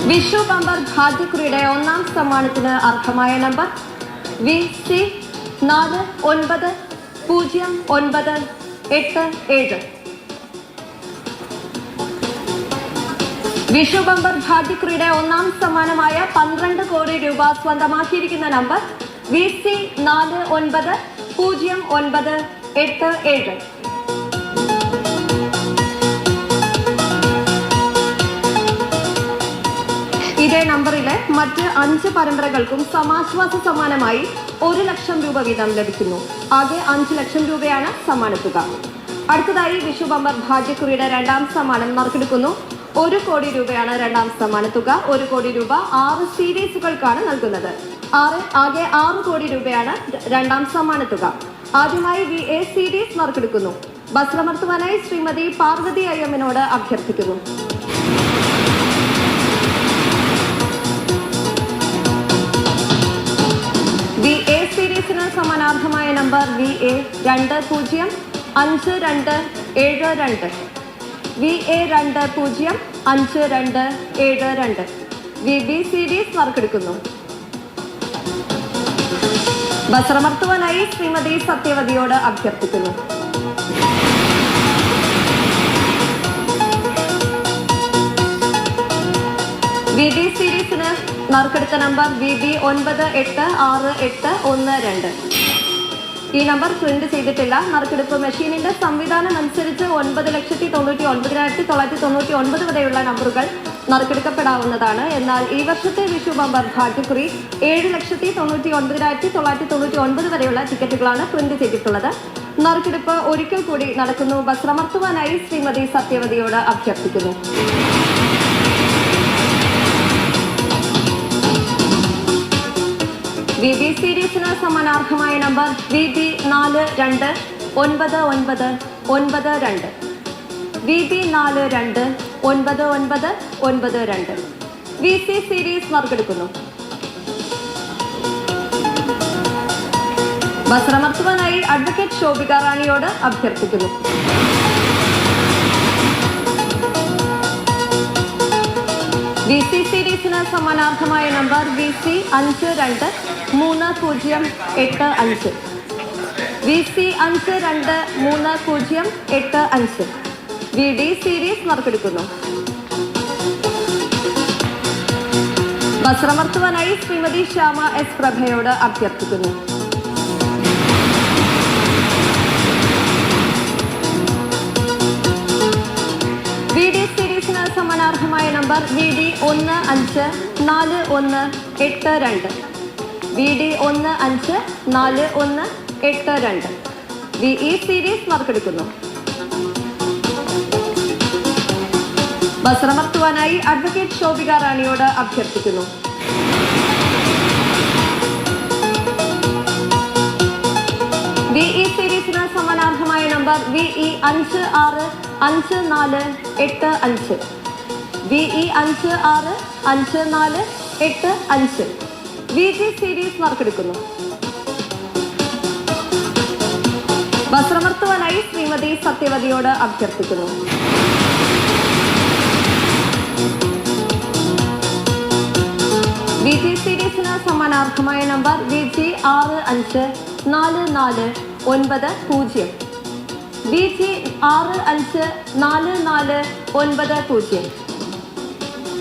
Vishu bumper ഭാഗ്യക്കുറിയുടെ ഒന്നാം സമ്മാനത്തിന് അർഹമായ number VC490987. Vishu bumper ഭാഗ്യക്കുറിയുടെ ഒന്നാം സമ്മാനമായ 12 കോടി രൂപ സ്വന്തമാക്കിയിരിക്കുന്ന നമ്പർ VC490987. ഇതേ നമ്പറിലെ മറ്റ് 5 പരമ്പരകൾക്കും സമാശ്വാസ സമ്മാനമായി 1 ലക്ഷം രൂപ വീതം ലഭിക്കുന്നു. ആകെ 5 ലക്ഷം രൂപയാണ് സമ്മാനത്തുക. അടുത്തതായി വിഷു ബമ്പർ ഭാഗ്യക്കുറിയുടെ രണ്ടാം സമ്മാനം നറുക്കെടുക്കുന്നു. 1 കോടി രൂപയാണ് രണ്ടാം സമ്മാനത്തുക. 1 കോടി രൂപ 6 സീരീസുകൾക്കാണ് നൽകുന്നത്. ആകെ 6 കോടി രൂപയാണ് രണ്ടാം സമ്മാനത്തുക. ആദ്യമായി VA സീരീസ് നറുക്കെടുക്കുന്നു. വസ്ത്രമർത്തുവാനായി ശ്രീമതി പാർവതി അയ്യമ്മനോട് അഭ്യർത്ഥിക്കുന്നു. VA സീരീസിന് സമാനാർഹമായ number VA205272. VA205272. VB series നറുക്കെടുക്കുന്നു. വസ്ത്രമർത്തുവാനായി ശ്രീമതി സത്യവതിയോട് അഭ്യർത്ഥിക്കുന്നു. VB സീരീസിന് നറുക്കെടുത്ത നമ്പർ VB986812. ഈ നമ്പർ പ്രിന്റ് ചെയ്തിട്ടില്ല. നറുക്കെടുപ്പ് മെഷീനിന്റെ സംവിധാനം അനുസരിച്ച് 9,99,999 വരെയുള്ള നമ്പറുകൾ നറുക്കെടുക്കപ്പെടാവുന്നതാണ്. എന്നാൽ ഈ വർഷത്തെ വിഷു ബമ്പർ ഭാഗ്യക്കുറി 7,99,999 വരെയുള്ള ടിക്കറ്റുകളാണ് പ്രിന്റ് ചെയ്തിട്ടുള്ളത്. നറുക്കെടുപ്പ് ഒരിക്കൽ കൂടി നടക്കുന്നു. വസ്ത്രമർത്തുവാനായി ശ്രീമതി സത്യവതിയോട് അഭ്യർത്ഥിക്കുന്നു. VB സീരീസിന് സമാനാർഹമായ number VB429992. VB429992. VC series നറുക്കെടുക്കുന്നു. വസ്ത്രമർത്തുവാനായി അഡ്വക്കേറ്റ് ശോഭിക റാണിയോട് അഭ്യർത്ഥിക്കുന്നു. VC സീരീസിന് സമാനാർഹമായ number VC523085. VC523085. VD series നറുക്കെടുക്കുന്നു. വസ്ത്രമർത്തുവാനായി ശ്രീമതി ശ്യാമ S പ്രഭയോട് അഭ്യർത്ഥിക്കുന്നു. VD സീരീസിന് സമാനാർഹമായ number VD154182. VD154182. VE series നറുക്കെടുക്കുന്നു. വസ്ത്രമർത്തുവാനായി അഡ്വക്കേറ്റ് ശോഭിക റാണിയോട് അഭ്യർത്ഥിക്കുന്നു. VE സീരീസിന് സമാനാർഹമായ number VE565485. VE565485. VG series നറുക്കെടുക്കുന്നു. വസ്ത്രമർത്തുവാനായി ശ്രീമതി സത്യവതിയോട് അഭ്യർത്ഥിക്കുന്നു. VG സീരീസിന് സമാനാർഹമായ നമ്പർ VG654490. VG654490.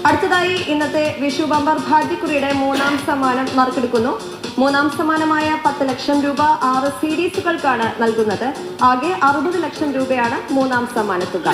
അടുത്തതായി ഇന്നത്തെ വിഷു ബമ്പർ ഭാഗ്യക്കുറിയുടെ മൂന്നാം സമ്മാനം നറുക്കെടുക്കുന്നു. മൂന്നാം സമ്മാനമായ 10 ലക്ഷം രൂപ 6 സീരീസുകൾക്കാണ് നൽകുന്നത്. ആകെ 60 ലക്ഷം രൂപയാണ് മൂന്നാം സമ്മാനത്തുക.